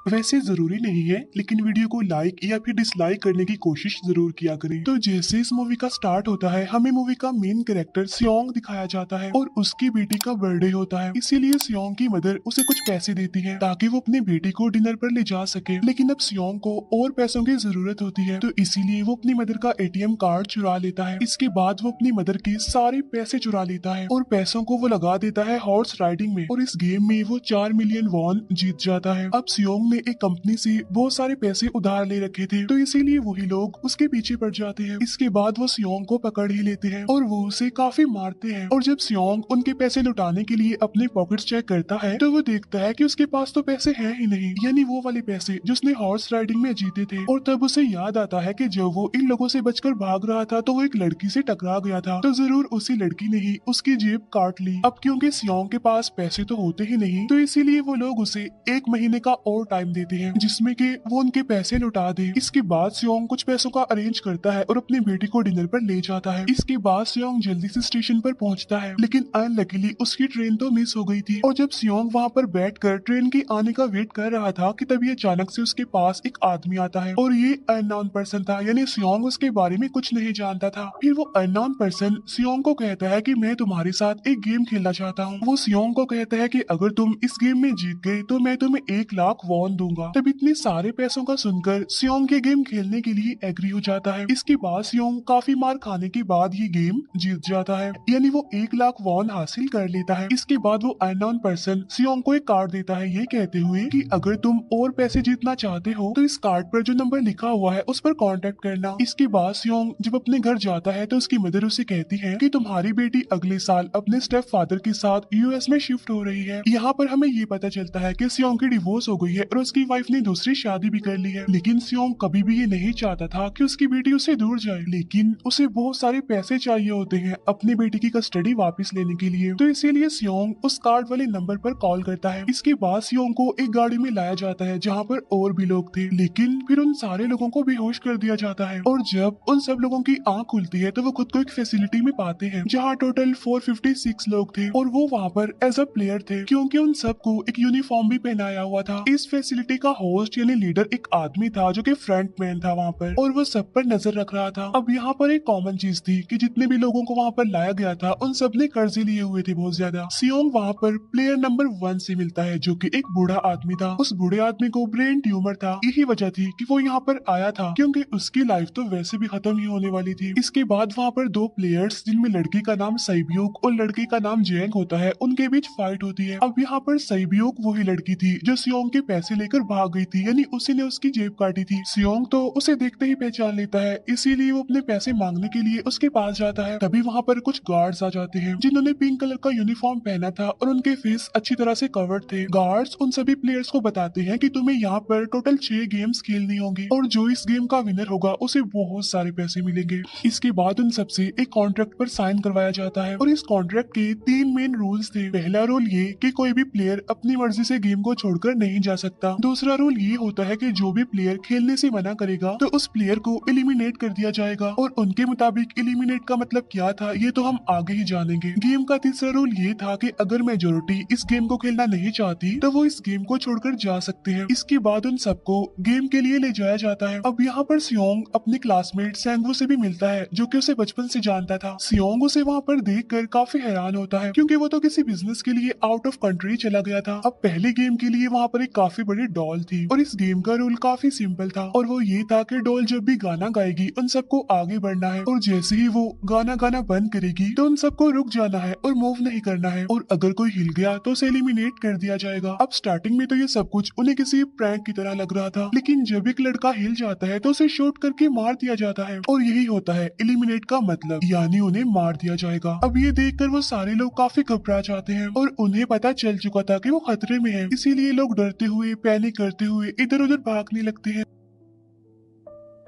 वैसे जरूरी नहीं है, लेकिन वीडियो को लाइक या फिर डिसलाइक करने की कोशिश जरूर किया करें। तो जैसे इस मूवी का स्टार्ट होता है, हमें मूवी का मेन कैरेक्टर सियोंग दिखाया जाता है और उसकी बेटी का बर्थडे होता है। इसीलिए सियोंग की मदर उसे कुछ पैसे देती है ताकि वो अपनी बेटी को डिनर पर ले जा सके। लेकिन अब सियोंग को और पैसों की जरूरत होती है, तो इसीलिए वो अपनी मदर का एटीएम कार्ड चुरा लेता है। इसके बाद वो अपनी मदर के सारे पैसे चुरा लेता है और पैसों को वो लगा देता है हॉर्स राइडिंग में, और इस गेम में वो 4 मिलियन वॉन जीत जाता है। अब सियोंग ने एक कंपनी से बहुत सारे पैसे उधार ले रखे थे, तो इसीलिए वही लोग उसके पीछे पड़ जाते हैं। इसके बाद वो सियोंग को पकड़ ही लेते हैं और वो उसे काफी मारते हैं। और जब सियोंग उनके पैसे लुटाने के लिए अपने पॉकेट्स चेक करता है, तो वो देखता है कि उसके पास तो पैसे हैं ही नहीं, यानी वो वाले पैसे जो उसने हॉर्स राइडिंग में जीते थे। और तब उसे याद आता है कि जब वो इन लोगों से बचकर भाग रहा था तो वो एक लड़की से टकरा गया था, तो जरूर उसी लड़की ने ही उसकी जेब काट ली। अब क्योंकि सियोंग के पास पैसे तो होते ही नहीं, तो इसीलिए वो लोग उसे 1 महीने का और टाइम देते हैं जिसमें कि वो उनके पैसे लौटा दे। इसके बाद सियोंग कुछ पैसों का अरेंज करता है और अपनी बेटी को डिनर पर ले जाता है। इसके बाद सियोंग जल्दी से स्टेशन पर पहुंचता है, लेकिन अनलकीली उसकी ट्रेन तो मिस हो गई थी। और जब सियोंग वहां पर बैठकर ट्रेन की आने का वेट कर रहा था कि तभी अचानक से उसके पास एक आदमी आता है, और ये अननोन पर्सन था, यानी सियोंग उसके बारे में कुछ नहीं जानता था। फिर वो अननोन पर्सन सियोंग को कहता है कि मैं तुम्हारे साथ एक गेम खेलना चाहता हूँ। वो सियोंग को कहता है कि अगर तुम इस गेम में जीत गए तो मैं तुम्हें 1 लाख वॉन दूंगा। तब इतने सारे पैसों का सुनकर सियोंग ये गेम खेलने के लिए एग्री हो जाता है। इसके बाद सियोंग काफी मार खाने के बाद ये गेम जीत जाता है, यानी वो 1 लाख वॉन हासिल कर लेता है। इसके बाद वो अननोन पर्सन सियोंग को एक कार्ड देता है, ये कहते हुए कि अगर तुम और पैसे जीतना चाहते हो तो इस कार्ड पर जो नंबर लिखा हुआ है उस पर कांटेक्ट करना। इसके बाद सियोंग जब अपने घर जाता है तो उसकी मदर उसे कहती है कि तुम्हारी बेटी अगले साल अपने स्टेप फादर के साथ यूएस में शिफ्ट हो रही है। यहाँ पर हमें ये पता चलता है कि सियोंग की डिवोर्स हो गई है और उसकी वाइफ ने दूसरी शादी भी कर ली है। लेकिन सियोंग कभी भी ये नहीं चाहता था कि उसकी बेटी उससे दूर जाए, लेकिन उसे बहुत सारे पैसे चाहिए होते हैं अपनी बेटी की कस्टडी वापस लेने के लिए, तो इसीलिए सियोंग उस कार्ड वाले नंबर पर कॉल करता है। इसके बाद सियोंग को एक गाड़ी में लाया जाता है जहाँ पर और भी लोग थे, लेकिन फिर उन सारे लोगों को बेहोश कर दिया जाता है। और जब उन सब लोगों की आंख खुलती है तो वो खुद को एक फैसिलिटी में पाते हैं जहाँ टोटल 456 लोग थे, और वो वहाँ पर एज अ प्लेयर थे क्योंकि उन सबको एक यूनिफॉर्म भी पहनाया हुआ था। इस फैसिलिटी का होस्ट यानी लीडर एक आदमी था जो कि फ्रंट मैन था वहाँ पर, और वो सब पर नजर रख रहा था। अब यहाँ पर एक कॉमन चीज थी कि जितने भी लोगों को वहाँ पर लाया गया था उन सब ने कर्जे लिए हुए थे बहुत ज्यादा। सियोंग वहाँ पर प्लेयर नंबर 1 से मिलता है जो कि एक बूढ़ा आदमी था। उस बूढ़े आदमी को ब्रेन ट्यूमर था, यही वजह थी कि वो यहाँ पर आया था क्योंकि उसकी लाइफ तो वैसे भी खत्म ही होने वाली थी। इसके बाद वहाँ पर 2 प्लेयर्स जिनमें लड़की का नाम सैब्यूक और लड़के का नाम जेंग होता है, उनके बीच फाइट होती है। अब यहाँ पर सैब्यूक वही लड़की थी जो सियोंग के पैसे लेकर भाग गई थी, यानी उसी ने उसकी जेब काटी थी। सियोंग तो उसे देखते ही पहचान लेता है, इसीलिए वो अपने पैसे मांगने के लिए उसके पास जाता है। तभी वहाँ पर कुछ गार्ड्स आ जाते हैं जिन्होंने पिंक कलर का यूनिफॉर्म पहना था और उनके फेस अच्छी तरह से कवर्ड थे। गार्ड्स उन सभी प्लेयर्स को बताते हैं कि तुम्हें यहाँ पर टोटल 6 गेम्स खेलनी होंगी और जो इस गेम का विनर होगा उसे बहुत सारे पैसे मिलेंगे। इसके बाद उन सबसे एक कॉन्ट्रैक्ट पर साइन करवाया जाता है और इस कॉन्ट्रैक्ट के 3 मेन रूल्स थे। पहला रूल ये कि कोई भी प्लेयर अपनी मर्जी से गेम को छोड़कर नहीं जा सकता। दूसरा रूल ये होता है कि जो भी प्लेयर खेलने से मना करेगा तो उस प्लेयर को एलिमिनेट कर दिया जाएगा, और उनके मुताबिक एलिमिनेट का मतलब क्या था ये तो हम आगे ही जानेंगे। गेम का तीसरा रूल ये था कि अगर मेजोरिटी इस गेम को खेलना नहीं चाहती तो वो इस गेम को छोड़कर जा सकते हैं। इसके बाद उन सबको गेम के लिए ले जाया जाता है। अब यहाँ पर सियोंग अपने क्लासमेट सैंगवू से भी मिलता है जो कि उसे बचपन से जानता था। सियोंग उसे वहाँ पर देखकर काफी हैरान होता है क्योंकि वो तो किसी बिजनेस के लिए आउट ऑफ कंट्री चला गया था। अब पहले गेम के लिए वहाँ पर एक काफी बड़ी डॉल थी और इस गेम का रूल काफी सिंपल था, और वो ये था कि डॉल जब भी गाना गाएगी उन सबको आगे बढ़ना है, और जैसे ही वो गाना गाना बंद करेगी तो उन सबको रुक जाना है और मूव नहीं करना है, और अगर कोई हिल गया तो उसे एलिमिनेट कर दिया जाएगा। अब स्टार्टिंग में तो ये सब कुछ उन्हें किसी प्रैंक की तरह लग रहा था, लेकिन जब एक लड़का हिल जाता है तो उसे शूट करके मार दिया जाता है, और यही होता है एलिमिनेट का मतलब, यानी उन्हें मार दिया जाएगा। अब ये देखकर वो सारे लोग काफी घबरा जाते हैं और उन्हें पता चल चुका था कि वो खतरे में है, इसीलिए लोग डरते हुए पैनिक करते हुए इधर उधर भागने लगते हैं।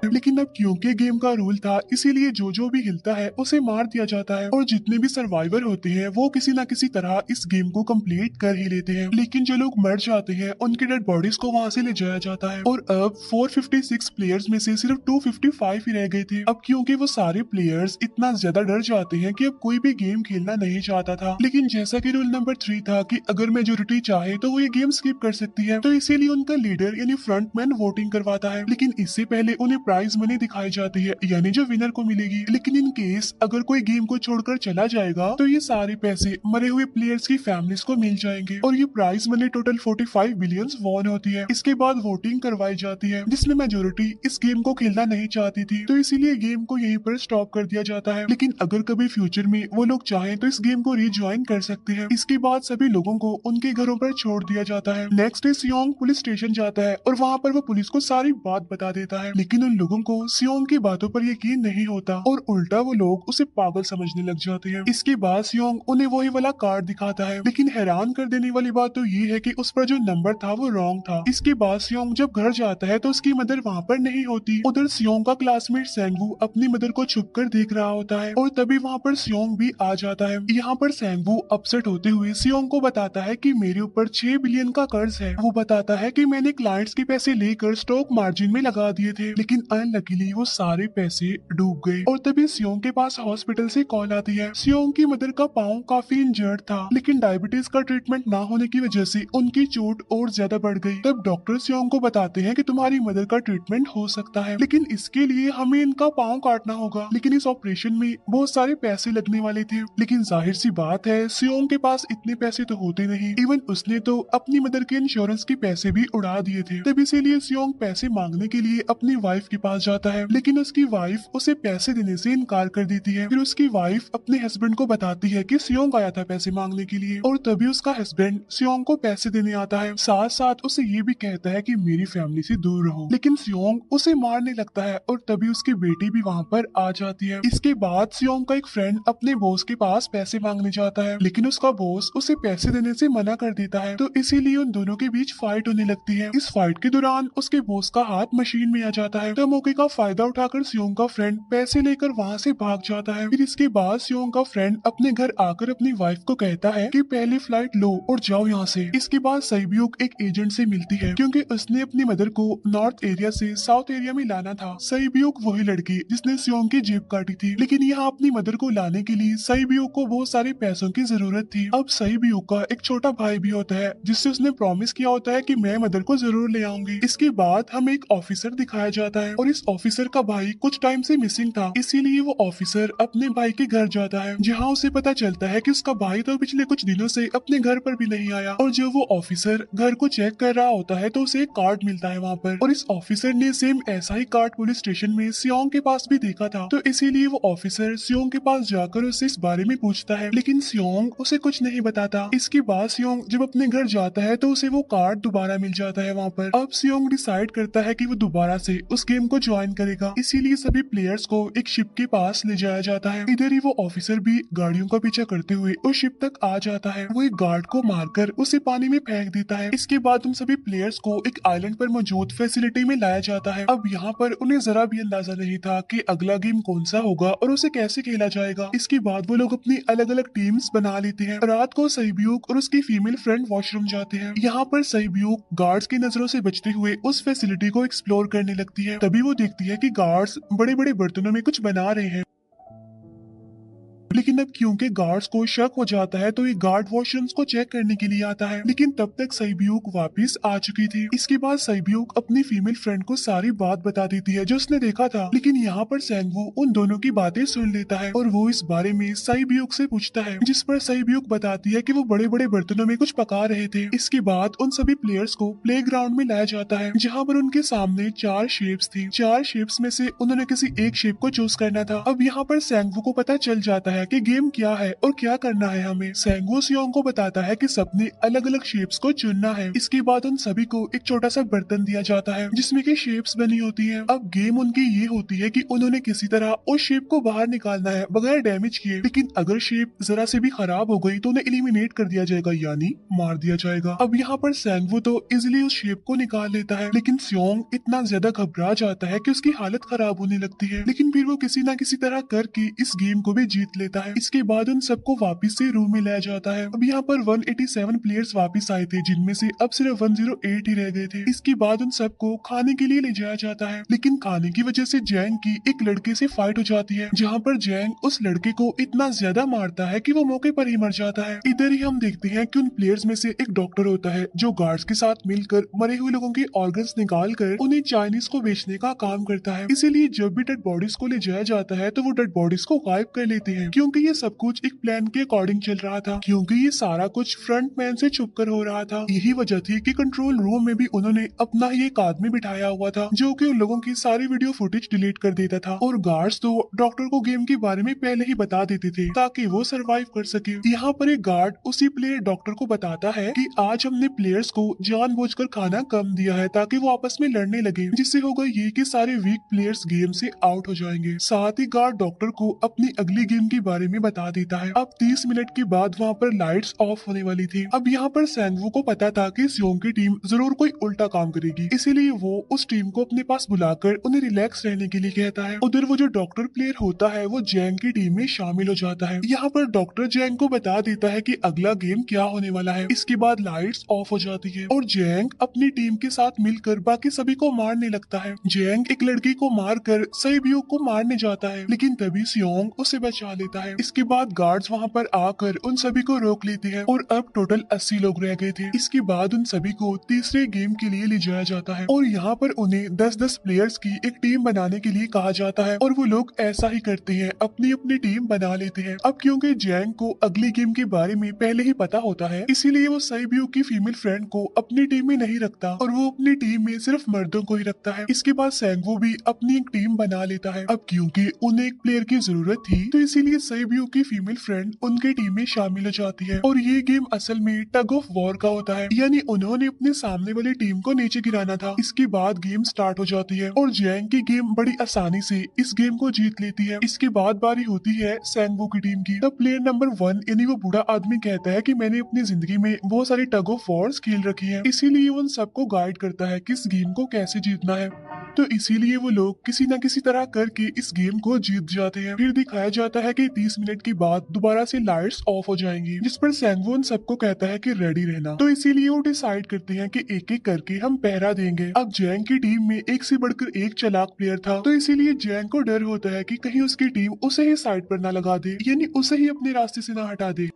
लेकिन अब क्योंकि गेम का रूल था इसीलिए जो भी हिलता है उसे मार दिया जाता है और जितने भी सर्वाइवर होते हैं वो किसी न किसी तरह इस गेम को कंप्लीट कर ही लेते हैं। लेकिन जो लोग मर जाते हैं उनकी डेड बॉडीज को वहां से ले जाया जाता है और अब 456 प्लेयर्स में से सिर्फ 255 ही रह गए थे। अब क्योंकि वो सारे प्लेयर्स इतना ज्यादा डर जाते हैं कि अब कोई भी गेम खेलना नहीं चाहता था। लेकिन जैसा कि रूल नंबर 3 था कि अगर मेजोरिटी चाहे तो वो ये गेम स्किप कर सकती है, तो इसीलिए उनका लीडर यानी फ्रंटमैन वोटिंग करवाता है। लेकिन इससे पहले उन्हें प्राइज मनी दिखाई जाती है यानी जो विनर को मिलेगी। लेकिन इन केस अगर कोई गेम को छोड़कर चला जाएगा तो ये सारे पैसे मरे हुए प्लेयर्स की फैमिलीज को मिल जाएंगे और ये prize money total 45 billion won होती है। इसके बाद वोटिंग करवाई जाती है जिसमें मेजोरिटी इस गेम को खेलना नहीं चाहती थी, तो इसीलिए गेम को यहीं पर स्टॉप कर दिया जाता है। लेकिन अगर कभी फ्यूचर में वो लोग चाहें तो इस गेम को रिज्वाइन कर सकते हैं। इसके बाद सभी लोगों को उनके घरों पर छोड़ दिया जाता है। नेक्स्ट डे सियोंग पुलिस स्टेशन जाता है और वहाँ पर वो पुलिस को सारी बात बता देता है। लेकिन उन लोगों को सियोंग की बातों पर यकीन नहीं होता और उल्टा वो लोग उसे पागल समझने लग जाते हैं। इसके बाद सियोंग उन्हें वही वाला कार्ड दिखाता है, लेकिन हैरान कर देने वाली बात तो ये है कि उस पर जो नंबर था वो रॉन्ग था। इसके बाद सियोंग जब घर जाता है तो उसकी मदर वहाँ पर नहीं होती। उधर सियोंग का क्लासमेट सेंगवू अपनी मदर को छुप कर देख रहा होता है और तभी वहाँ पर सियोंग भी आ जाता है। यहाँ पर सेंगवू अपसेट होते हुए सियोंग को बताता है कि मेरे ऊपर 6 बिलियन का कर्ज है। वो बताता है कि मैंने क्लाइंट्स के पैसे लेकर स्टॉक मार्जिन में लगा दिए थे, लेकिन अनलकीली वो सारे पैसे डूब गए। और तभी सियोंग के पास हॉस्पिटल से कॉल आती है। सियोंग की मदर का पाँव काफी इंजर्ड था, लेकिन डायबिटीज का ट्रीटमेंट ना होने की वजह से उनकी चोट और ज्यादा बढ़ गई। तब डॉक्टर सियोंग को बताते हैं कि तुम्हारी मदर का ट्रीटमेंट हो सकता है, लेकिन इसके लिए हमें इनका पाँव काटना होगा। लेकिन इस ऑपरेशन में बहुत सारे पैसे लगने वाले थे। लेकिन जाहिर सी बात है सियोंग के पास इतने पैसे तो होते नहीं। इवन उसने तो अपनी मदर के इंश्योरेंस के पैसे भी उड़ा दिए थे। तब इसीलिए सियोंग पैसे मांगने के लिए अपनी वाइफ के पास जाता है, लेकिन उसकी वाइफ उसे पैसे देने से इनकार कर देती है। फिर उसकी वाइफ अपने हस्बैंड को बताती है कि सियोंग आया था पैसे मांगने के लिए और तभी उसका हस्बैंड सियोंग को पैसे देने आता है। साथ साथ उसे ये भी कहता है कि मेरी फैमिली से दूर रहो। लेकिन सियोंग उसे मारने लगता है और तभी उसकी बेटी भी वहाँ पर आ जाती है। इसके बाद सियोंग का एक फ्रेंड अपने बॉस के पास पैसे मांगने जाता है, लेकिन उसका बॉस उसे पैसे देने से मना कर देता है, तो इसीलिए उन दोनों के बीच फाइट होने लगती है। इस फाइट के दौरान उसके बॉस का हाथ मशीन में आ जाता है, तो मौके का फायदा उठाकर सियोंग का फ्रेंड पैसे लेकर वहाँ से भाग जाता है। फिर इसके बाद सियोंग का फ्रेंड अपने घर आकर अपनी वाइफ को कहता है कि पहली फ्लाइट लो और जाओ यहाँ से। इसके बाद सईब्यूक एक एजेंट से मिलती है क्योंकि उसने अपनी मदर को नॉर्थ एरिया से साउथ एरिया में लाना था। सईब्यूक वही लड़की जिसने सियोंग की जेब काटी थी, लेकिन यहाँ अपनी मदर को लाने के लिए सईब्यूक को बहुत सारे पैसों की जरूरत थी। अब सईब्यूक का एक छोटा भाई भी होता है जिससे उसने प्रॉमिस किया होता है कि मैं मदर को जरूर ले आऊंगी। इसके बाद हमें एक ऑफिसर दिखाया जाता है और इस ऑफिसर का भाई कुछ टाइम से मिसिंग था, इसीलिए वो ऑफिसर अपने भाई के घर जाता है, जहाँ उसे पता चलता है कि उसका भाई तो पिछले कुछ दिनों से अपने घर पर भी नहीं आया। और जब वो ऑफिसर घर को चेक कर रहा होता है तो उसे एक कार्ड मिलता है वहाँ पर, और इस ऑफिसर ने सेम ऐसा ही कार्ड पुलिस स्टेशन में सियोंग के पास भी देखा था, तो इसीलिए वो ऑफिसर सियोंग के पास जाकर उससे इस बारे में पूछता है, लेकिन सियोंग उसे कुछ नहीं बताता। इसके बाद सियोंग जब अपने घर जाता है तो उसे वो कार्ड दोबारा मिल जाता है वहाँ पर। अब सियोंग डिसाइड करता है कि वो दोबारा से उस गेम को ज्वाइन करेगा, इसीलिए सभी प्लेयर्स को एक शिप के पास ले जाया जाता है। इधर ही वो ऑफिसर भी गाड़ियों का पीछा करते हुए उस शिप तक आ जाता है। वो एक गार्ड को मारकर उसे पानी में फेंक देता है। इसके बाद उन सभी प्लेयर्स को एक आइलैंड पर मौजूद फैसिलिटी में लाया जाता है। अब यहाँ पर उन्हें जरा भी अंदाजा नहीं था कि अगला गेम कौन सा होगा और उसे कैसे खेला जाएगा। इसके बाद वो लोग अपनी अलग अलग टीम्स बना लेते हैं। रात को सईब्यूक और उसकी फीमेल फ्रेंड वॉशरूम जाते हैं। यहाँ पर सईब्यूक गार्ड्स की नजरों से बचते हुए उस फैसिलिटी को एक्सप्लोर करने लगती है। तभी वो देखती है कि गार्ड्स बड़े बड़े बर्तनों में कुछ बना रहे हैं, लेकिन अब क्योंकि गार्ड्स को शक हो जाता है तो ये गार्ड वॉशरूम्स को चेक करने के लिए आता है, लेकिन तब तक सईब्यूक वापस आ चुकी थी। इसके बाद सईब्यूक अपनी फीमेल फ्रेंड को सारी बात बता देती है जो उसने देखा था, लेकिन यहाँ पर सेंगवू उन दोनों की बातें सुन लेता है और वो इस बारे में सईब्यूक से पूछता है, जिस पर सईब्यूक बताती है कि वो बड़े बड़े बर्तनों में कुछ पका रहे थे। इसके बाद उन सभी प्लेयर्स को प्ले ग्राउंड में लाया जाता है, जहाँ पर उनके सामने 4 शेप्स थी। 4 शेप्स में से उन्होंने किसी एक शेप को चूज करना था। अब यहाँ पर सेंगवू को पता चल जाता है है कि गेम क्या है और क्या करना है हमें। सेंगवू सियोंग को बताता है कि सबने अलग अलग शेप्स को चुनना है। इसके बाद उन सभी को एक छोटा सा बर्तन दिया जाता है जिसमें की शेप्स बनी होती है। अब गेम उनकी ये होती है कि उन्होंने किसी तरह उस शेप को बाहर निकालना है बगैर डैमेज किए, लेकिन अगर शेप जरा से भी खराब हो गई तो उन्हें एलिमिनेट कर दिया जाएगा, यानी मार दिया जाएगा। अब यहाँ पर सेंगवू तो इजिली उस शेप को निकाल लेता है, लेकिन सियोंग इतना ज्यादा घबरा जाता है कि उसकी हालत खराब होने लगती है, लेकिन फिर वो किसी ना किसी तरह करके इस गेम को भी जीत लेता है। इसके बाद उन सबको वापस से रूम में लाया जाता है। अब यहाँ पर 187 प्लेयर्स वापस आए थे, जिनमें से अब सिर्फ 108 ही रह गए थे। इसके बाद उन सबको खाने के लिए ले जाया जाता है, लेकिन खाने की वजह से जैंग की एक लड़के से फाइट हो जाती है, जहाँ पर जैंग उस लड़के को इतना ज्यादा मारता है कि वो मौके पर ही मर जाता है। इधर ही हम देखते हैं कि उन प्लेयर्स में से एक डॉक्टर होता है जो गार्ड्स के साथ मिलकर मरे हुए लोगों के ऑर्गन्स निकाल कर उन्हें चाइनीज को बेचने का काम करता है। इसीलिए जब भी डेड बॉडीज को ले जाया जाता है तो वो डेड बॉडीज को गायब कर लेते हैं, क्योंकि ये सब कुछ एक प्लान के अकॉर्डिंग चल रहा था, क्योंकि ये सारा कुछ फ्रंट मैन से छुप कर हो रहा था। यही वजह थी कि कंट्रोल रूम में भी उन्होंने अपना ही एक आदमी बिठाया हुआ था जो कि उन लोगों की सारी वीडियो फुटेज डिलीट कर देता था, और गार्ड्स तो डॉक्टर को गेम के बारे में पहले ही बता देते थे ताकि वो सरवाइव कर सके। यहाँ पर एक गार्ड उसी प्लेयर डॉक्टर को बताता है कि आज हमने प्लेयर्स को जानबूझकर खाना कम दिया है ताकि वो आपस में लड़ने लगे, जिससे होगा ये कि सारे वीक प्लेयर्स गेम से आउट हो जाएंगे। साथ ही गार्ड डॉक्टर को अपनी अगली गेम के बारे में बता देता है। अब 30 मिनट के बाद वहाँ पर लाइट्स ऑफ होने वाली थी। अब यहाँ पर सेंगवू को पता था कि सियोंग की टीम जरूर कोई उल्टा काम करेगी, इसीलिए वो उस टीम को अपने पास बुलाकर उन्हें रिलैक्स रहने के लिए कहता है। उधर वो जो डॉक्टर प्लेयर होता है वो जैंग की टीम में शामिल हो जाता है। यहाँ पर डॉक्टर जैंग को बता देता है कि अगला गेम क्या होने वाला है। इसके बाद लाइट्स ऑफ हो जाती है और जैंग अपनी टीम के साथ मिलकर बाकी सभी को मारने लगता है। जैंग एक लड़की को मारकर सैबियो को मारने जाता है, लेकिन तभी सियोंग उसे बचा लेता है। इसके बाद गार्ड्स वहाँ पर आकर उन सभी को रोक लेते हैं और अब टोटल 80 लोग रह गए थे। इसके बाद उन सभी को तीसरे गेम के लिए ले जाया जाता है और यहाँ पर उन्हें 10-10 प्लेयर्स की एक टीम बनाने के लिए कहा जाता है, और वो लोग ऐसा ही करते हैं, अपनी अपनी टीम बना लेते हैं। अब क्योंकि जैंग को अगली गेम के बारे में पहले ही पता होता है, इसीलिए वो सैबियो की फीमेल फ्रेंड को अपनी टीम में नहीं रखता और वो अपनी टीम में सिर्फ मर्दों को ही रखता है। इसके बाद सेंगवू भी अपनी एक टीम बना लेता है। अब क्योंकि उन्हें एक प्लेयर की जरूरत थी तो इसीलिए सैबियो की फीमेल फ्रेंड उनके टीम में शामिल हो जाती है, और ये गेम असल में टग ऑफ वॉर का होता है, यानी उन्होंने अपने सामने वाली टीम को नीचे गिराना था। इसके बाद गेम स्टार्ट हो जाती है और जैंग की गेम बड़ी आसानी से इस गेम को जीत लेती है। इसके बाद बारी होती है सेंगवू की टीम की। तब प्लेयर नंबर 1 यानी वो बूढ़ा आदमी कहता है कि मैंने अपनी जिंदगी में बहुत सारी टग ऑफ वॉर्स खेल रखी है, इसीलिए उन सबको गाइड करता है कि इस गेम को कैसे जीतना है। तो इसीलिए वो लोग किसी न किसी तरह करके इस गेम को जीत जाते हैं। फिर दिखाया जाता है कि 30 मिनट के बाद दोबारा से लाइट्स ऑफ हो जाएंगी, जिस पर सेंगवू उन सबको कहता है कि रेडी रहना। तो इसीलिए वो डिसाइड करते हैं कि एक एक करके हम पहरा देंगे। अब जैंग की टीम में एक से बढ़कर एक चालाक प्लेयर था, तो इसीलिए जैंग को डर होता है कि कहीं उसकी टीम उसे ही साइड पर न लगा दे, यानी उसे ही अपने रास्ते से न हटा दे।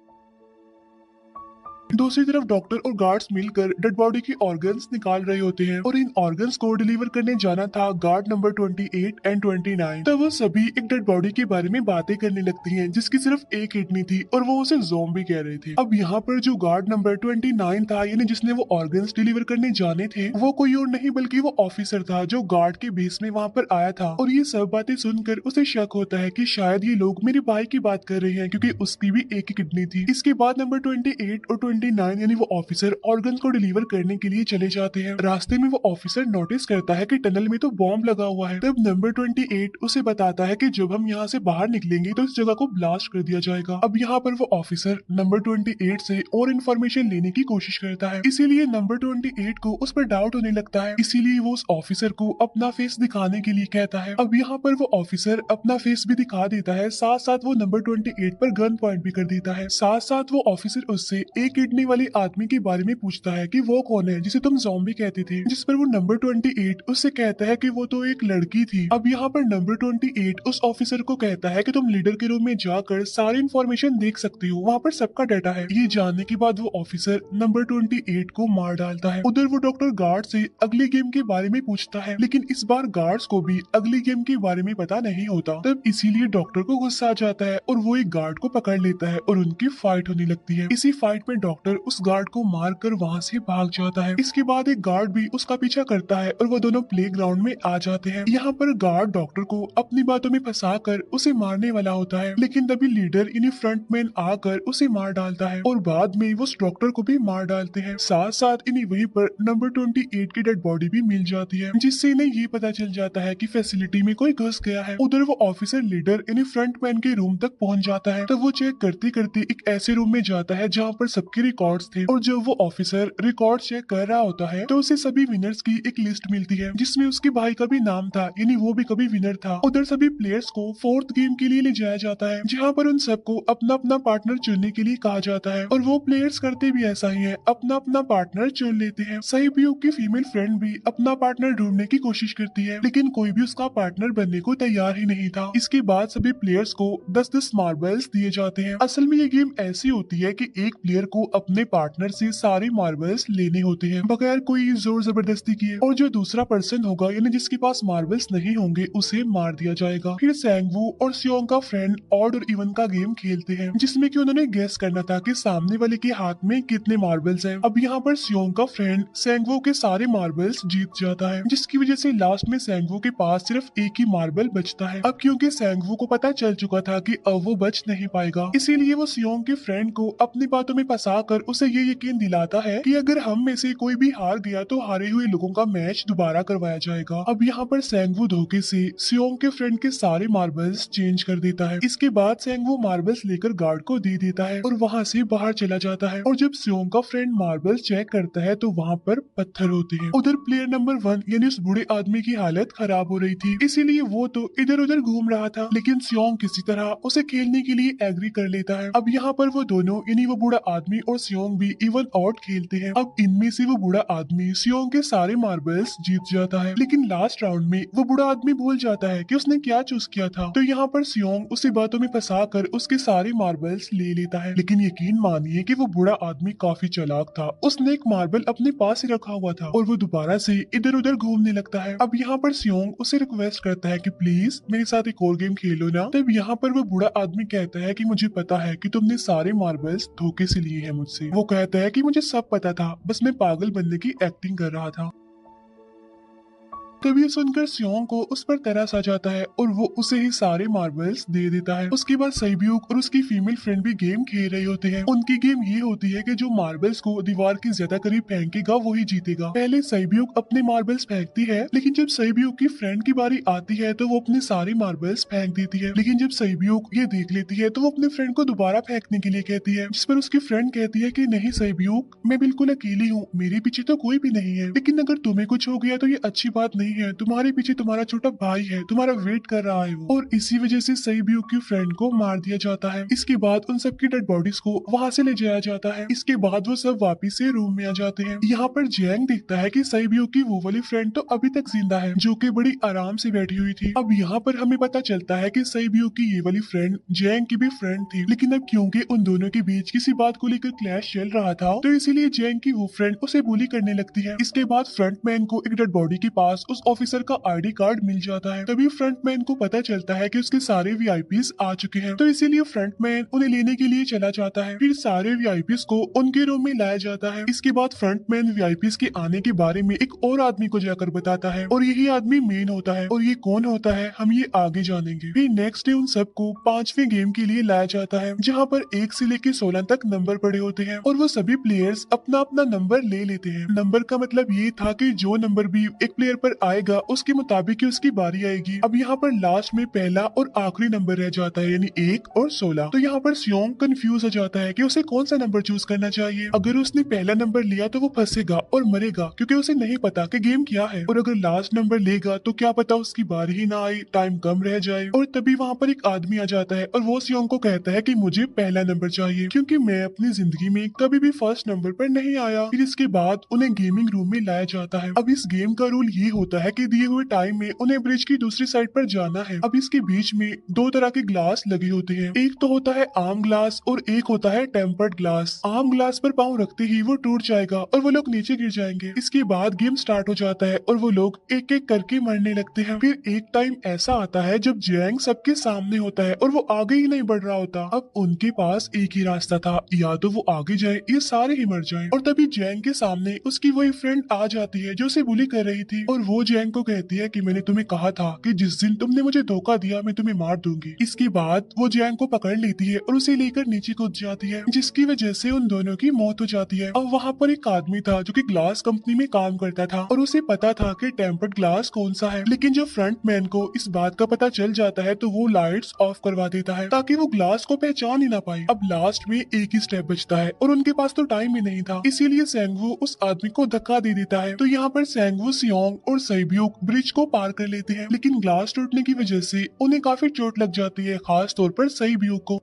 दूसरी तरफ डॉक्टर और गार्ड्स मिलकर डेड बॉडी की ऑर्गन्स निकाल रहे होते हैं और इन ऑर्गन्स को डिलीवर करने जाना था गार्ड नंबर 28 एंड 29। तब वो सभी एक डेड बॉडी के बारे में बातें करने लगती हैं जिसकी सिर्फ एक किडनी थी और वो उसे ज़ॉम्बी कह रहे थे। अब यहाँ पर जो गार्ड नंबर 29 था, यानी जिसने वो ऑर्गन्स डिलीवर करने जाने थे, वो कोई और नहीं बल्कि वो ऑफिसर था जो गार्ड के बेस में वहाँ पर आया था, और ये सब बातें सुनकर उसे शक होता है कि शायद ये लोग मेरे भाई की बात कर रहे हैं क्योंकि उसकी भी एक ही किडनी थी। इसके बाद नंबर 28 और 29 यानी वो ऑफिसर ऑर्गन को डिलीवर करने के लिए चले जाते हैं। रास्ते में वो ऑफिसर नोटिस करता है कि टनल में तो बॉम्ब लगा हुआ है। तब नंबर 28 उसे बताता है कि जब हम यहाँ से बाहर निकलेंगे तो इस जगह को ब्लास्ट कर दिया जाएगा। अब यहाँ पर वो ऑफिसर नंबर 28 से और इन्फॉर्मेशन लेने की कोशिश करता है, इसीलिए नंबर 28 को उस पर डाउट होने लगता है, इसीलिए वो उस ऑफिसर को अपना फेस दिखाने के लिए कहता है। अब यहाँ पर वो ऑफिसर अपना फेस भी दिखा देता है, साथ साथ वो नंबर 28 पर गन पॉइंट भी कर देता है। साथ साथ वो ऑफिसर उससे एक किडनी वाली आदमी के बारे में पूछता है कि वो कौन है जिसे तुम ज़ॉम्बी कहते थे, जिस पर वो नंबर 28 उससे कहता है कि वो तो एक लड़की थी। अब यहाँ पर नंबर 28 उस ऑफिसर को कहता है कि तुम लीडर के रूम में जाकर सारी इन्फॉर्मेशन देख सकते हो, वहाँ पर सबका डाटा है। ये जानने के बाद वो ऑफिसर नंबर 28 को मार डालता है। उधर वो डॉक्टर गार्ड से अगली गेम के बारे में पूछता है, लेकिन इस बार गार्ड्स को भी अगली गेम के बारे में पता नहीं होता। तब इसीलिए डॉक्टर को गुस्सा आ जाता है और वो एक गार्ड को पकड़ लेता है और उनकी फाइट होने लगती है। इसी फाइट में डॉक्टर डॉक्टर उस गार्ड को मार कर वहाँ से भाग जाता है। इसके बाद एक गार्ड भी उसका पीछा करता है और वो दोनों प्ले ग्राउंड में आ जाते हैं। यहाँ पर गार्ड डॉक्टर को अपनी बातों में फंसा कर उसे मारने वाला होता है, लेकिन तभी लीडर यानी फ्रंटमैन आकर उसे मार डालता है और बाद में वो उस डॉक्टर को भी मार डालते हैं। साथ साथ इन्हें वहीं पर नंबर 28 की डेड बॉडी भी मिल जाती है, जिससे इन्हें ये पता चल जाता है कि फैसिलिटी में कोई घुस गया है। उधर वो ऑफिसर लीडर यानी फ्रंटमैन के रूम तक पहुंच जाता है। तब वो चेक करते करते एक ऐसे रूम में जाता है जहाँ पर सबके रिकॉर्ड्स थे, और जब वो ऑफिसर रिकॉर्ड चेक कर रहा होता है तो उसे सभी विनर्स की एक लिस्ट मिलती है, जिसमें उसके भाई का भी नाम था, यानी वो भी कभी विनर था। उधर सभी प्लेयर्स को फोर्थ गेम के लिए ले जाया जाता है, जहाँ पर उन सबको अपना अपना पार्टनर चुनने के लिए कहा जाता है, और वो प्लेयर्स करते भी ऐसा ही है, अपना अपना पार्टनर चुन लेते हैं। सहयोग की फीमेल फ्रेंड भी अपना पार्टनर ढूंढने की कोशिश करती है, लेकिन कोई भी उसका पार्टनर बनने को तैयार ही नहीं था। इसके बाद सभी प्लेयर्स को 10-10 मार्बल्स दिए जाते हैं। असल में ये गेम ऐसी होती है कि एक प्लेयर को अपने पार्टनर से सारे मार्बल्स लेने होते हैं बगैर कोई जोर जबरदस्ती किए, और जो दूसरा पर्सन होगा यानी जिसके पास मार्बल्स नहीं होंगे उसे मार दिया जाएगा। फिर सैंगवू और सियोंग का फ्रेंड ऑड और इवन का गेम खेलते हैं, जिसमें कि उन्होंने गेस करना था कि सामने वाले के हाथ में कितने मार्बल्स हैं। अब यहाँ पर सियोंग का फ्रेंड सैंगवू के सारे मार्बल्स जीत जाता है, जिसकी वजह से लास्ट में सैंगवू के पास सिर्फ एक ही मार्बल बचता है। अब क्योंकि सैंगवू को पता चल चुका था कि अब वो बच नहीं पाएगा, इसीलिए वो सियोंग के फ्रेंड को अपनी बातों में फंसा कर उसे ये यकीन दिलाता है कि अगर हम में से कोई भी हार गया तो हारे हुए लोगों का मैच दोबारा करवाया जाएगा। अब यहाँ पर सैंगवू धोखे से सियोंग के फ्रेंड के सारे मार्बल्स चेंज कर देता है। इसके बाद सैंगवू मार्बल्स लेकर गार्ड को दे देता है और वहाँ से बाहर चला जाता है, और जब सियोंग का फ्रेंड मार्बल्स चेक करता है तो वहाँ पर पत्थर होते हैं। उधर प्लेयर नंबर 1 यानी उस बूढ़े आदमी की हालत खराब हो रही थी, इसीलिए वो तो इधर उधर घूम रहा था, लेकिन सियोंग किसी तरह उसे खेलने के लिए एग्री कर लेता है। अब यहाँ पर वो दोनों यानी वो बूढ़ा आदमी और सियोंग भी इवन ऑड खेलते हैं। अब इनमें से वो बूढ़ा आदमी सियोंग के सारे मार्बल्स जीत जाता है, लेकिन लास्ट राउंड में वो बूढ़ा आदमी भूल जाता है कि उसने क्या चूज किया था। तो यहाँ पर सियोंग उसी बातों में फंसा कर उसके सारे मार्बल्स ले लेता है, लेकिन यकीन मानिए कि वो बूढ़ा आदमी काफी चालाक था। उसने एक मार्बल अपने पास ही रखा हुआ था और वो दोबारा से इधर उधर घूमने लगता है। अब यहाँ पर सियोंग उसे रिक्वेस्ट करता है कि प्लीज मेरे साथ एक और गेम खेलो ना। तब यहाँ पर वो बूढ़ा आदमी कहता है कि मुझे पता है कि तुमने सारे मार्बल्स धोखे से लिए हैं मुझसे। वो कहता है कि मुझे सब पता था, बस मैं पागल बनने की एक्टिंग कर रहा था। तभी सुनकर सियोंग को उस पर तरस आ जाता है और वो उसे ही सारे मार्बल्स दे देता है। उसके बाद सैब्यूक और उसकी फीमेल फ्रेंड भी गेम खेल रहे होते हैं। उनकी गेम ये होती है कि जो मार्बल्स को दीवार के ज्यादा करीब फेंकेगा वही जीतेगा। पहले सैब्यूक अपने मार्बल्स फेंकती है, लेकिन जब सैब्यूक की फ्रेंड की बारी आती है तो वो अपने सारे मार्बल्स फेंक देती है। लेकिन जब सैब्यूक ये देख लेती है तो वो अपने फ्रेंड को दोबारा फेंकने के लिए कहती है, जिस पर उसकी फ्रेंड कहती है कि नहीं सैब्यूक, मैं बिल्कुल अकेली हूँ, मेरे पीछे तो कोई भी नहीं है, लेकिन अगर तुम्हें कुछ हो गया तो ये अच्छी बात नहीं है, तुम्हारे पीछे तुम्हारा छोटा भाई है, तुम्हारा वेट कर रहा है वो। और इसी वजह से सैब्यूक की फ्रेंड को मार दिया जाता है। इसके बाद उन सबकी डेड बॉडीज को वहाँ से ले जाया जाता है। इसके बाद वो सब वापिस से रूम में आ जाते हैं। यहाँ पर जैंग देखता है कि सैब्यूक की वो वाली फ्रेंड तो अभी तक जिंदा है, जो कि बड़ी आराम से बैठी हुई थी। अब यहाँ पर हमें पता चलता है कि सैब्यूक की ये वाली फ्रेंड जैंग की भी फ्रेंड थी, लेकिन अब क्योंकि उन दोनों के बीच किसी बात को लेकर क्लैश चल रहा था तो इसीलिए जैंग की वो फ्रेंड उसे बुली करने लगती है। इसके बाद फ्रंटमैन को एक डेड बॉडी के पास उस ऑफिसर का आईडी कार्ड मिल जाता है। तभी फ्रंटमैन को पता चलता है कि उसके सारे वीआईपीज आ चुके हैं, तो इसीलिए फ्रंटमैन उन्हें लेने के लिए चला जाता है। फिर सारे वीआईपीज को उनके रूम में लाया जाता है। इसके बाद फ्रंटमैन वीआईपीज के आने के बारे में एक और आदमी को जाकर बताता है, और यही आदमी मेन होता है, और ये कौन होता है हम ये आगे जानेंगे। फिर नेक्स्ट डे उन सबको 5वें गेम के लिए लाया जाता है, जहाँ पर 1 से लेकर 16 तक नंबर पड़े होते हैं, और वो सभी प्लेयर्स अपना अपना नंबर ले लेते हैं। नंबर का मतलब ये था कि जो नंबर भी एक प्लेयर पर आएगा उसके मुताबिक ही उसकी बारी आएगी। अब यहाँ पर लास्ट में पहला और आखिरी नंबर रह जाता है, यानी 1 और 16। तो यहाँ पर सियोंग कंफ्यूज हो जाता है कि उसे कौन सा नंबर चूज करना चाहिए। अगर उसने पहला नंबर लिया तो वो फंसेगा और मरेगा, क्योंकि उसे नहीं पता कि गेम क्या है, और अगर लास्ट नंबर लेगा तो क्या पता उसकी बारी ही ना आए, टाइम कम रह जाए। और तभी वहाँ पर एक आदमी आ जाता है और वो सियोंग को कहता है कि मुझे पहला नंबर चाहिए, क्योंकि मैं अपनी जिंदगी में कभी भी फर्स्ट नंबर पर नहीं आया। फिर इसके बाद उन्हें गेमिंग रूम में लाया जाता है। अब इस गेम का रूल ये होता होता है कि दिए हुए टाइम में उन्हें ब्रिज की दूसरी साइड पर जाना है। अब इसके बीच में दो तरह के ग्लास लगे होते हैं, एक तो होता है आर्म ग्लास और एक होता है टेम्पर्ड ग्लास। आर्म ग्लास पर पाँव रखते ही वो टूट जाएगा और वो लोग नीचे गिर जाएंगे। इसके बाद गेम स्टार्ट हो जाता है और वो लोग एक एक करके मरने लगते हैं। फिर एक टाइम ऐसा आता है जब जैंग सबके सामने होता है और वो आगे ही नहीं बढ़ रहा होता। अब उनके पास एक ही रास्ता था, या तो वो आगे जाए या सारे ही मर जाएं। और तभी जैंग के सामने उसकी वही फ्रेंड आ जाती है जो उसे बुली कर रही थी, और वो जैंग को कहती है कि मैंने तुम्हें कहा था कि जिस दिन तुमने मुझे धोखा दिया मैं तुम्हें मार दूंगी। इसके बाद वो जैंग को पकड़ लेती है और उसे लेकर नीचे कूद जाती है, जिसकी वजह से उन दोनों की मौत हो जाती है। अब वहाँ पर एक आदमी था जो कि ग्लास कंपनी में काम करता था और उसे पता था कि टेम्पर्ड ग्लास कौन सा है, लेकिन जब फ्रंट मैन को इस बात का पता चल जाता है तो वो लाइट्स ऑफ करवा देता है ताकि वो ग्लास को पहचान ही ना पाए। अब लास्ट में एक ही स्टेप बचता है और उनके पास तो टाइम ही नहीं था, इसीलिए सेंगवू उस आदमी को धक्का दे देता है। तो यहाँ पर सेंगवू, सियोंग और सैब्यूक ब्रिज को पार कर लेते हैं, लेकिन ग्लास टूटने की वजह से उन्हें काफी चोट लग जाती है, खास तौर पर सैब्यूक को।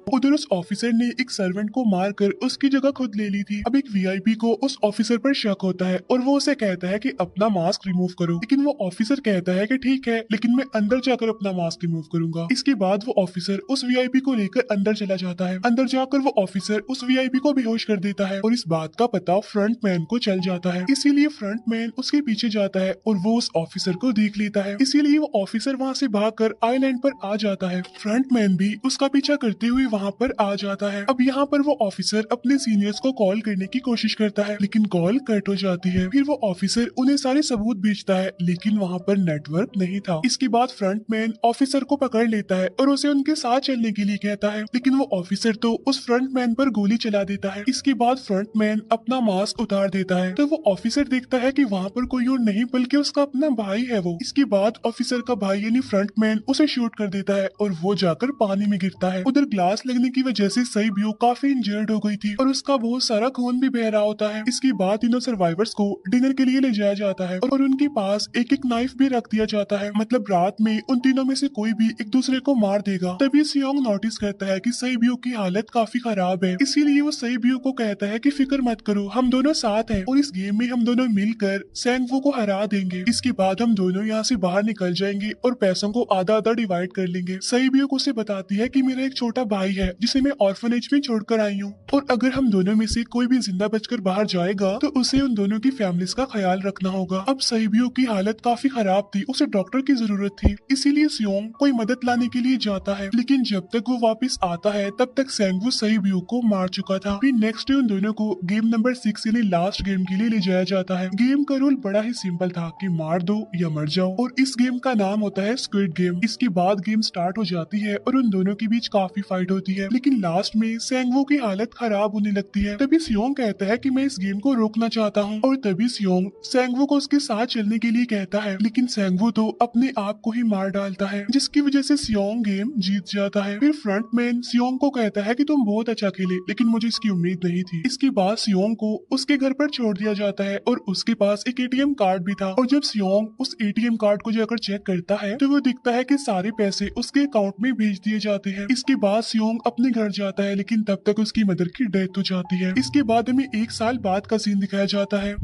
उधर उस ऑफिसर ने एक सर्वेंट को मारकर उसकी जगह खुद ले ली थी। अब एक वीआईपी को उस ऑफिसर पर शक होता है और वो उसे कहता है कि अपना मास्क रिमूव करो, लेकिन वो ऑफिसर कहता है कि ठीक है, लेकिन मैं अंदर जाकर अपना मास्क रिमूव करूंगा। इसके बाद वो ऑफिसर उस वीआईपी को लेकर अंदर चला जाता है। अंदर जाकर वो ऑफिसर उस वीआईपी को बेहोश कर देता है और इस बात का पता फ्रंट मैन को चल जाता है, इसीलिए फ्रंट मैन उसके पीछे जाता है और वो उस ऑफिसर को देख लेता है, इसीलिए वो ऑफिसर वहाँ से भागकर आइलैंड पर आ जाता है। फ्रंट मैन भी उसका पीछा करते हुए वहाँ पर आ जाता है। अब यहाँ पर वो ऑफिसर अपने सीनियर्स को कॉल करने की कोशिश करता है, लेकिन कॉल कट हो जाती है। फिर वो ऑफिसर उन्हें सारे सबूत भेजता है, लेकिन वहाँ पर नेटवर्क नहीं था। इसके बाद फ्रंट मैन ऑफिसर को पकड़ लेता है और उसे उनके साथ चलने के लिए कहता है, लेकिन वो ऑफिसर तो उस फ्रंट मैन पर गोली चला देता है। इसके बाद फ्रंट मैन अपना मास्क उतार देता है, तो वो ऑफिसर देखता है कि वहाँ पर कोई और नहीं बल्कि उसका अपना भाई है वो। इसके बाद ऑफिसर का भाई यानी फ्रंट मैन उसे शूट कर देता है और वो जाकर पानी में गिरता है। उधर ग्लास लगने की वजह से सैब्यूक काफी इंजर्ड हो गई थी और उसका बहुत सारा खून भी बह रहा होता है। इसके बाद तीनों सर्वाइवर्स को डिनर के लिए ले जाया जाता है और उनके पास एक एक नाइफ भी रख दिया जाता है, मतलब रात में उन तीनों में से कोई भी एक दूसरे को मार देगा। तभी सियोंग नोटिस करता है कि सैब्यूक की हालत काफी खराब है, इसीलिए वो सैब्यूक को कहता है कि फिक्र मत करो, हम दोनों साथ हैं और इस गेम में हम दोनों मिलकर सेंगवू को हरा देंगे। इसके बाद हम दोनों यहाँ से बाहर निकल जाएंगे और पैसों को आधा आधा डिवाइड कर लेंगे। सैब्यूक उसे बताती है कि मेरा एक छोटा भाई है जिसे मैं ऑर्फनेज में छोड़कर आई हूँ, और अगर हम दोनों में से कोई भी जिंदा बचकर बाहर जाएगा तो उसे उन दोनों की फैमिलीज का ख्याल रखना होगा। अब सैब्यूक की हालत काफी खराब थी, उसे डॉक्टर की जरूरत थी, इसीलिए सियोंग कोई मदद लाने के लिए जाता है, लेकिन जब तक वो वापस आता है तब तक सेंगवू सैब्यूक को मार चुका था। फिर नेक्स्ट डे उन दोनों को गेम नंबर 6 यानी लास्ट गेम के लिए ले जाया जाता है। गेम का रूल बड़ा ही सिंपल था कि मार दो या मर जाओ, और इस गेम का नाम होता है स्क्विड गेम। इसके बाद गेम स्टार्ट हो जाती है और उन दोनों के बीच काफी फाइट होती है, लेकिन लास्ट में सेंगवू की हालत खराब होने लगती है। तभी सियोंग कहता है कि मैं इस गेम को रोकना चाहता हूँ, और तभी सियोंग सेंगवू को उसके साथ चलने के लिए कहता है, लेकिन सेंगवू तो अपने आप को ही मार डालता है, जिसकी वजह से सियोंग गेम जीत जाता है। फिर फ्रंट मैन सियोंग को कहता है कि तुम बहुत अच्छा खेले, लेकिन मुझे इसकी उम्मीद नहीं थी। इसके बाद सियोंग को उसके घर पर छोड़ दिया जाता है और उसके पास एक एटीएम कार्ड भी था, और जब सियोंग उस एटीएम कार्ड को जाकर चेक करता है तो वो दिखता है कि सारे पैसे उसके अकाउंट में भेज दिए जाते हैं। इसके बाद सियोंग अपने घर जाता है, लेकिन तब तक उसकी मदर की डेथ हो जाती है। इसके बाद हमें 1 साल बाद का सीन दिखाया जाता है,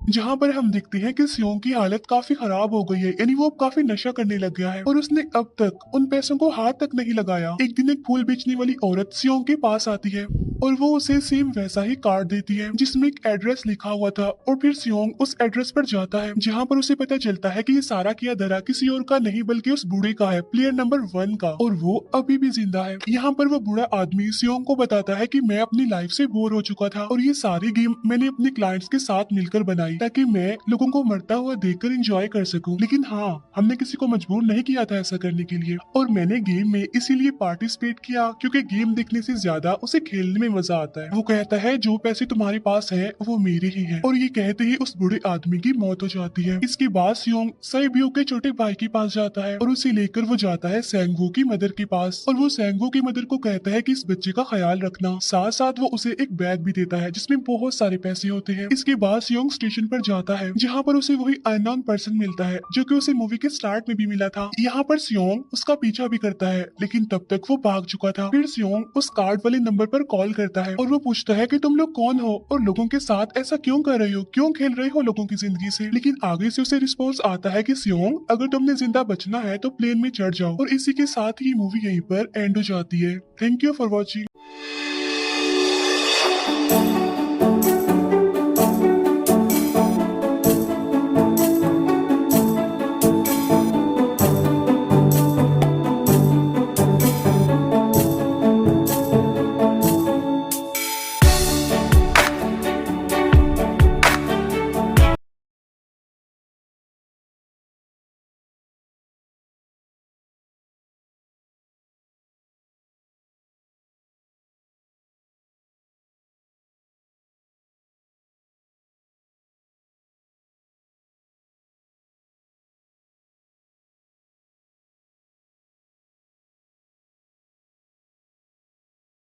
जहाँ पर हम देखते हैं कि सियोंग की हालत काफी खराब हो गई है, यानी वो काफी नशा करने लग गया है और उसने अब तक उन पैसों को हाथ तक नहीं लगाया। एक दिन एक फूल बेचने वाली औरत सियोंग के पास आती है और वो उसे सेम वैसा ही कार्ड देती है जिसमें एक एड्रेस लिखा हुआ था, और फिर सियोंग उस एड्रेस पर जाता है जहाँ पर उसे पता चलता है कि ये सारा किया धरा किसी और का नहीं बल्कि उस बूढ़े का है, प्लेयर नंबर 1 का, और वो अभी भी जिंदा है। यहाँ पर वो बूढ़ा आदमी सियोंग को बताता है कि मैं अपनी लाइफ से बोर हो चुका था और ये सारी गेम मैंने अपने क्लाइंट्स के साथ मिलकर बनाई ताकि मैं लोगों को मरता हुआ देखकर एंजॉय कर सकूं, लेकिन हाँ, हमने किसी को मजबूर नहीं किया था ऐसा करने के लिए, और मैंने गेम में इसीलिए पार्टिसिपेट किया क्योंकि गेम देखने से ज्यादा उसे खेलने में मजा आता है। वो कहता है जो पैसे तुम्हारे पास है वो मेरे ही हैं, और ये कहते ही उस बूढ़े आदमी की मौत हो जाती है। इसके बाद सियोंग सैब्यूक के छोटे भाई के पास जाता है और उसे लेकर वो जाता है सेंगवू की मदर के पास, और वो सेंगवू की मदर को कहता है कि इस बच्चे का ख्याल रखना, साथ साथ वो उसे एक बैग भी देता है जिसमें बहुत सारे पैसे होते हैं। इसके बाद सियोंग स्टेशन स्टेशन पर जाता है जहाँ पर उसे वही अननोन पर्सन मिलता है जो कि उसे मूवी के स्टार्ट में भी मिला था। यहाँ पर सियोंग उसका पीछा भी करता है लेकिन तब तक वो भाग चुका था। फिर सियोंग उस कार्ड वाले नंबर पर कॉल करता है और वो पूछता है कि तुम लोग कौन हो और लोगों के साथ ऐसा क्यों कर रहे हो, क्यों खेल रहे हो लोगों की जिंदगी से। लेकिन आगे से उसे रिस्पॉन्स आता है कि सियोंग अगर तुमने जिंदा बचना है तो प्लेन में चढ़ जाओ। और इसी के साथ ही मूवी यहीं पर एंड हो जाती है। Thank you for watching.